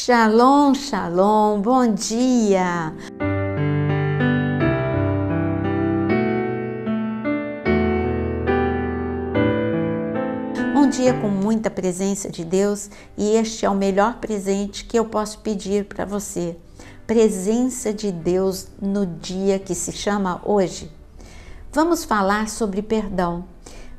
Shalom, shalom, bom dia! Um dia com muita presença de Deus, e este é o melhor presente que eu posso pedir para você. Presença de Deus no dia que se chama hoje. Vamos falar sobre perdão.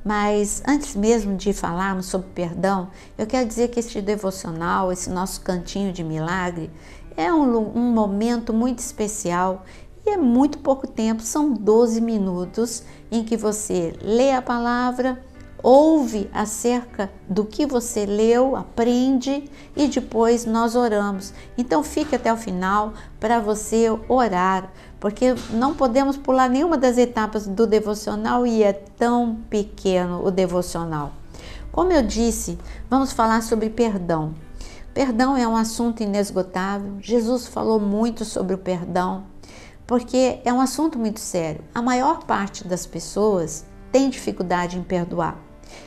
Mas antes mesmo de falarmos sobre perdão, eu quero dizer que este devocional, esse nosso cantinho de milagre, é um momento muito especial e é muito pouco tempo, são 12 minutos em que você lê a palavra, ouve acerca do que você leu, aprende e depois nós oramos. Então fique até o final para você orar, porque não podemos pular nenhuma das etapas do devocional e é tão pequeno o devocional. Como eu disse, vamos falar sobre perdão. Perdão é um assunto inesgotável. Jesus falou muito sobre o perdão, porque é um assunto muito sério. A maior parte das pessoas tem dificuldade em perdoar.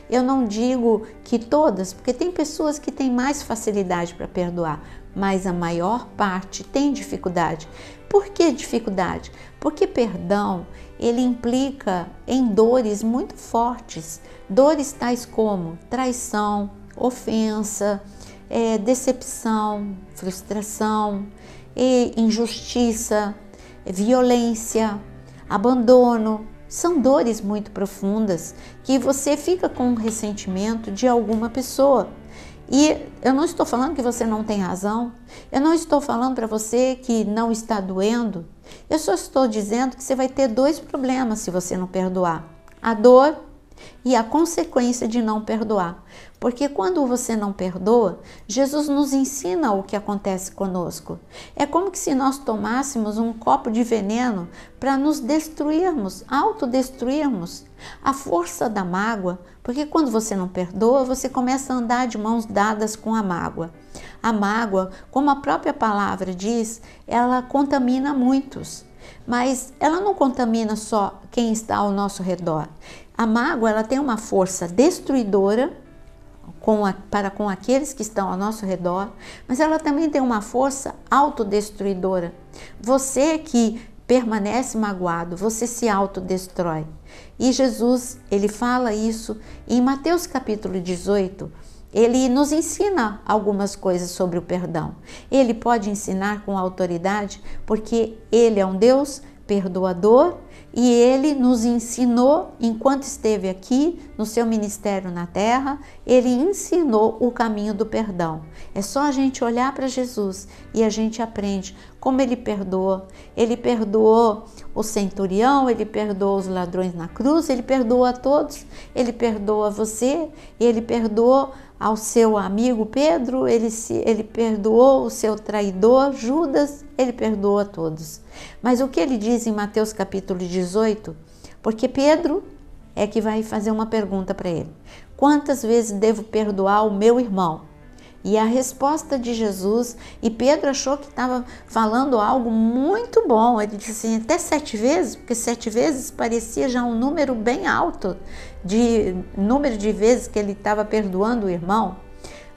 Eu não digo que todas, porque tem pessoas que têm mais facilidade para perdoar, mas a maior parte tem dificuldade. Por que dificuldade? Porque perdão, ele implica em dores muito fortes, dores tais como traição, ofensa, decepção, frustração, injustiça, violência, abandono. São dores muito profundas que você fica com ressentimento de alguma pessoa. E eu não estou falando que você não tem razão, eu não estou falando para você que não está doendo, eu só estou dizendo que você vai ter dois problemas se você não perdoar: a dor e a consequência de não perdoar. Porque quando você não perdoa, Jesus nos ensina o que acontece conosco. É como que se nós tomássemos um copo de veneno para nos destruirmos, autodestruirmos. A força da mágoa, porque quando você não perdoa, você começa a andar de mãos dadas com a mágoa. A mágoa, como a própria palavra diz, ela contamina muitos. Mas ela não contamina só quem está ao nosso redor. A mágoa, ela tem uma força destruidora para com aqueles que estão ao nosso redor, mas ela também tem uma força autodestruidora. Você que permanece magoado, você se autodestrói. E Jesus, ele fala isso em Mateus capítulo 18. Ele nos ensina algumas coisas sobre o perdão. Ele pode ensinar com autoridade, porque ele é um Deus perdoador e ele nos ensinou, enquanto esteve aqui no seu ministério na terra, ele ensinou o caminho do perdão. É só a gente olhar para Jesus e a gente aprende como ele perdoou. Ele perdoou o centurião, ele perdoou os ladrões na cruz, ele perdoa a todos, ele perdoa você, ele perdoou ao seu amigo Pedro, ele perdoou o seu traidor Judas, ele perdoou a todos. Mas o que ele diz em Mateus capítulo 18? Porque Pedro é que vai fazer uma pergunta para ele: quantas vezes devo perdoar o meu irmão? E a resposta de Jesus, e Pedro achou que estava falando algo muito bom, ele disse assim, até 7 vezes, porque 7 vezes parecia já um número bem alto, de número de vezes que ele estava perdoando o irmão.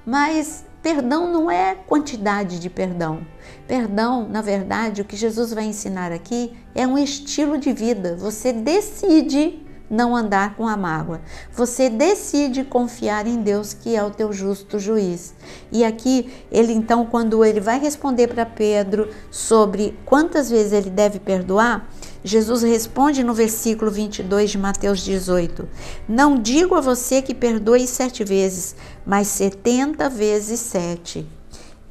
Mas perdão não é quantidade de perdão. Perdão, na verdade, o que Jesus vai ensinar aqui é um estilo de vida. Você decide não andar com a mágoa. Você decide confiar em Deus, que é o teu justo juiz. E aqui, ele então, quando ele vai responder para Pedro sobre quantas vezes ele deve perdoar, Jesus responde no versículo 22 de Mateus 18: não digo a você que perdoe 7 vezes, mas 70 vezes 7.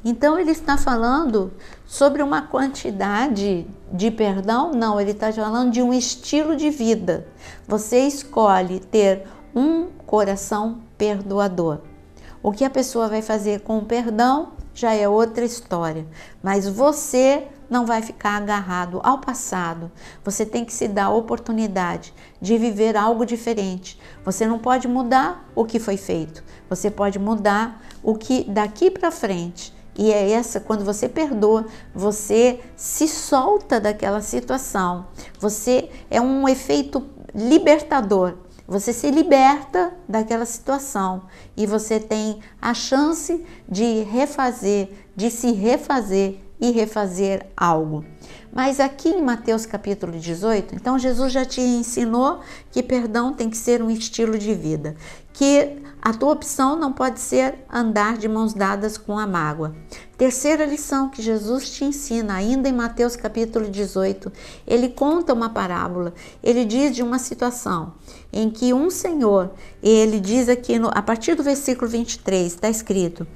Então ele está falando sobre uma quantidade de perdão? Não, ele está falando de um estilo de vida. Você escolhe ter um coração perdoador. O que a pessoa vai fazer com o perdão já é outra história, mas você não vai ficar agarrado ao passado. Você tem que se dar a oportunidade de viver algo diferente. Você não pode mudar o que foi feito, você pode mudar o que daqui para frente. E é essa, quando você perdoa, você se solta daquela situação. Você é um efeito libertador. Você se liberta daquela situação e você tem a chance de refazer, de se refazer e refazer algo. Mas aqui em Mateus capítulo 18, então Jesus já te ensinou que perdão tem que ser um estilo de vida, que a tua opção não pode ser andar de mãos dadas com a mágoa. Terceira lição que Jesus te ensina, ainda em Mateus capítulo 18, ele conta uma parábola, ele diz de uma situação em que um senhor, ele diz aqui, a partir do versículo 23, está escrito,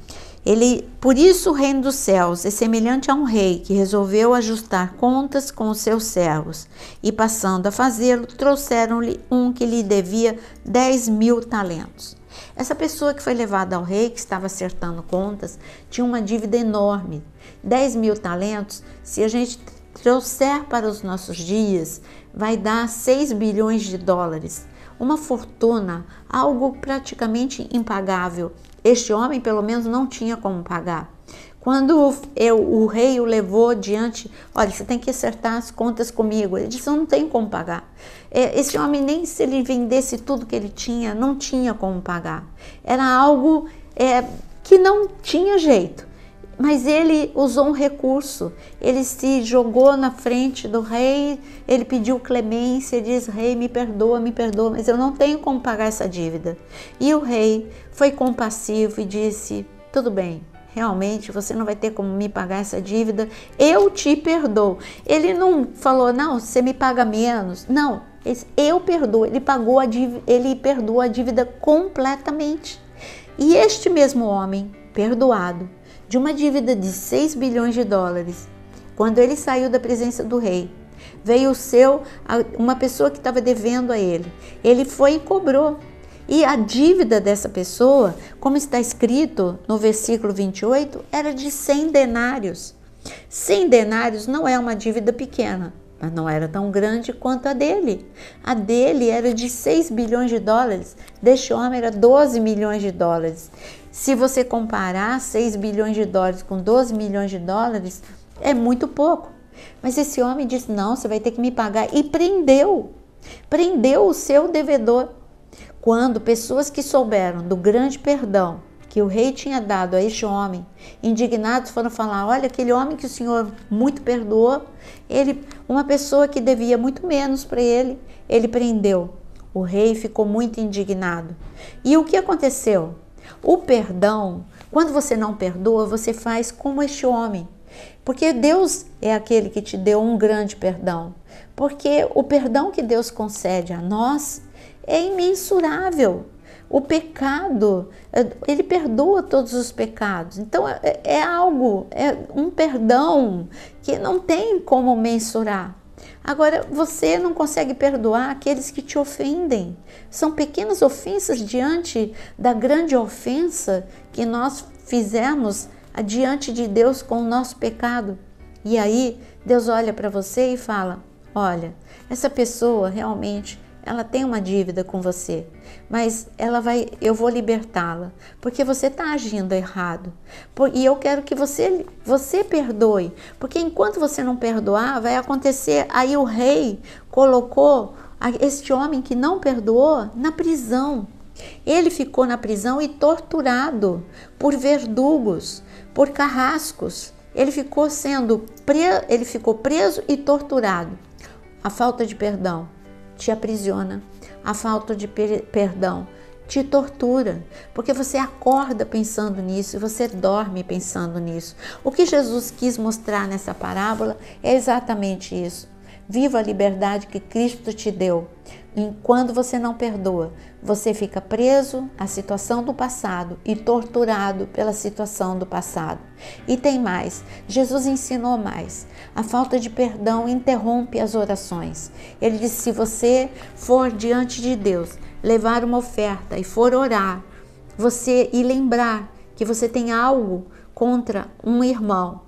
por isso o reino dos céus é semelhante a um rei que resolveu ajustar contas com os seus servos e, passando a fazê-lo, trouxeram-lhe um que lhe devia 10.000 talentos. Essa pessoa que foi levada ao rei, que estava acertando contas, tinha uma dívida enorme. 10.000 talentos, se a gente trouxer para os nossos dias, vai dar 6 bilhões de dólares. Uma fortuna, algo praticamente impagável. Este homem, pelo menos, não tinha como pagar. Quando o rei o levou diante, olha, você tem que acertar as contas comigo. Ele disse, eu não tenho como pagar. Esse homem, nem se ele vendesse tudo que ele tinha, não tinha como pagar. Era algo que não tinha jeito. Mas ele usou um recurso, ele se jogou na frente do rei, ele pediu clemência, diz, rei, me perdoa, mas eu não tenho como pagar essa dívida. E o rei foi compassivo e disse, tudo bem, realmente você não vai ter como me pagar essa dívida, eu te perdoo. Ele não falou, não, você me paga menos, não, eu perdoo, ele perdoou a dívida completamente. E este mesmo homem, perdoado, de uma dívida de 6 bilhões de dólares, quando ele saiu da presença do rei, veio uma pessoa que estava devendo a ele. Ele foi e cobrou. E a dívida dessa pessoa, como está escrito no versículo 28, era de 100 denários. 100 denários não é uma dívida pequena, mas não era tão grande quanto a dele. A dele era de 6 bilhões de dólares, deste homem era 12 milhões de dólares. Se você comparar 6 bilhões de dólares com 12 milhões de dólares, é muito pouco. Mas esse homem disse, não, você vai ter que me pagar. E prendeu o seu devedor. Quando pessoas que souberam do grande perdão que o rei tinha dado a este homem, indignados foram falar, olha, aquele homem que o Senhor muito perdoou, uma pessoa que devia muito menos para ele prendeu. O rei ficou muito indignado. E o que aconteceu? O perdão, quando você não perdoa, você faz como este homem. Porque Deus é aquele que te deu um grande perdão. Porque o perdão que Deus concede a nós é imensurável. O pecado, ele perdoa todos os pecados. Então é um perdão que não tem como mensurar. Agora, você não consegue perdoar aqueles que te ofendem. São pequenas ofensas diante da grande ofensa que nós fizemos diante de Deus com o nosso pecado. E aí, Deus olha para você e fala, olha, essa pessoa realmente, ela tem uma dívida com você, mas eu vou libertá-la, porque você está agindo errado. E eu quero que você perdoe, porque enquanto você não perdoar, vai acontecer. Aí o rei colocou este homem que não perdoou na prisão. Ele ficou na prisão e torturado por verdugos, por carrascos. Ele ficou preso e torturado. A falta de perdão te aprisiona, a falta de perdão te tortura, porque você acorda pensando nisso e você dorme pensando nisso. O que Jesus quis mostrar nessa parábola é exatamente isso. Viva a liberdade que Cristo te deu. E quando você não perdoa, você fica preso à situação do passado e torturado pela situação do passado. E tem mais, Jesus ensinou mais. A falta de perdão interrompe as orações. Ele disse, se você for diante de Deus, levar uma oferta e for orar, e lembrar que você tem algo contra um irmão,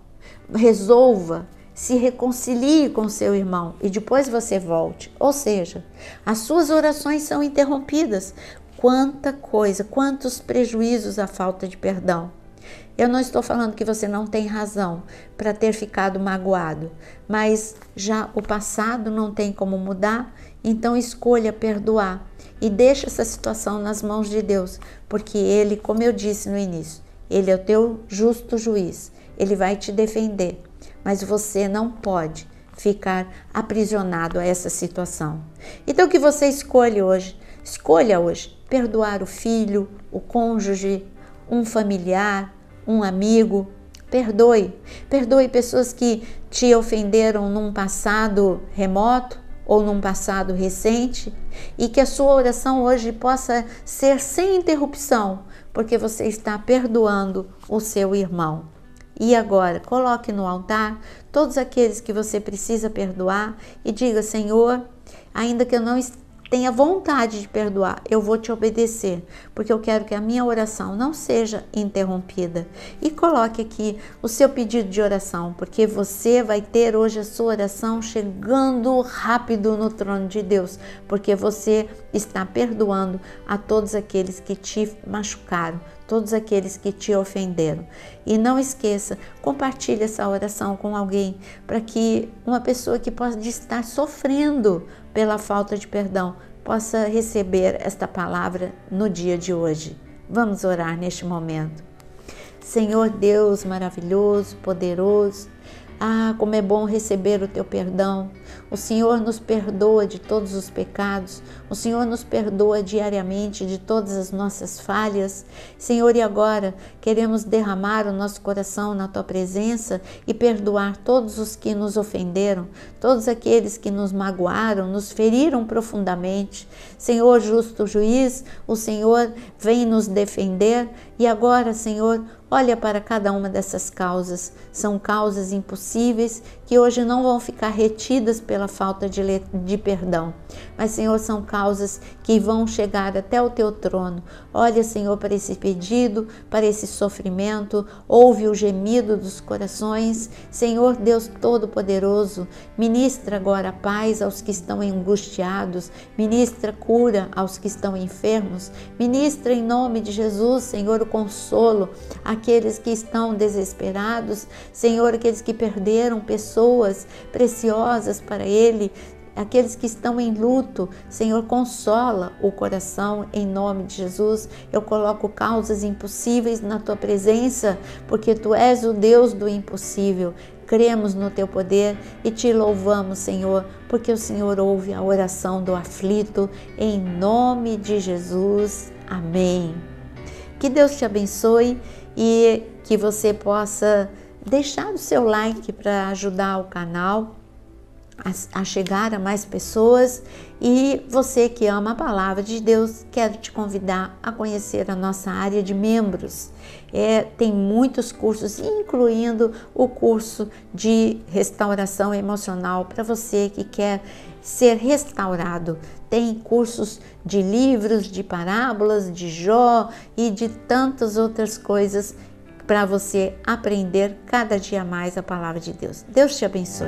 resolva, se reconcilie com seu irmão e depois você volte. Ou seja, as suas orações são interrompidas. Quanta coisa, quantos prejuízos a falta de perdão. Eu não estou falando que você não tem razão para ter ficado magoado, mas já o passado não tem como mudar, então escolha perdoar e deixe essa situação nas mãos de Deus, porque Ele, como eu disse no início, Ele é o teu justo juiz, ele vai te defender, mas você não pode ficar aprisionado a essa situação. Então que você escolha hoje perdoar o filho, o cônjuge, um familiar, um amigo. Perdoe pessoas que te ofenderam num passado remoto ou num passado recente, e que a sua oração hoje possa ser sem interrupção, porque você está perdoando o seu irmão. E agora, coloque no altar todos aqueles que você precisa perdoar e diga: Senhor, ainda que eu não tenha vontade de perdoar, eu vou te obedecer, porque eu quero que a minha oração não seja interrompida. E coloque aqui o seu pedido de oração, porque você vai ter hoje a sua oração chegando rápido no trono de Deus, porque você está perdoando a todos aqueles que te machucaram, todos aqueles que te ofenderam. E não esqueça, compartilhe essa oração com alguém, para que uma pessoa que pode estar sofrendo pela falta de perdão possa receber esta palavra no dia de hoje. Vamos orar neste momento. Senhor Deus maravilhoso, poderoso, como é bom receber o teu perdão. O Senhor nos perdoa de todos os pecados. O Senhor nos perdoa diariamente de todas as nossas falhas. Senhor, e agora queremos derramar o nosso coração na tua presença e perdoar todos os que nos ofenderam, todos aqueles que nos magoaram, nos feriram profundamente. Senhor, justo juiz, o Senhor vem nos defender. E agora, Senhor, olha para cada uma dessas causas. São causas impossíveis que hoje não vão ficar retidas pela falta de perdão. Mas, Senhor, são causas que vão chegar até o teu trono. Olha, Senhor, para esse pedido, para esse sofrimento. Ouve o gemido dos corações. Senhor Deus Todo-Poderoso, ministra agora paz aos que estão angustiados. Ministra cura aos que estão enfermos. Ministra em nome de Jesus, Senhor, o consolo àqueles que estão desesperados. Senhor, aqueles que perderam pessoas preciosas para Ele, aqueles que estão em luto. Senhor, consola o coração em nome de Jesus. Eu coloco causas impossíveis na tua presença, porque tu és o Deus do impossível. Cremos no teu poder e te louvamos, Senhor, porque o Senhor ouve a oração do aflito, em nome de Jesus. Amém. Que Deus te abençoe e que você possa deixar o seu like para ajudar o canal a chegar a mais pessoas. E você que ama a palavra de Deus, quero te convidar a conhecer a nossa área de membros. Tem muitos cursos, incluindo o curso de restauração emocional para você que quer ser restaurado. Tem cursos de livros, de parábolas, de Jó e de tantas outras coisas para você aprender cada dia mais a palavra de Deus. Deus te abençoe.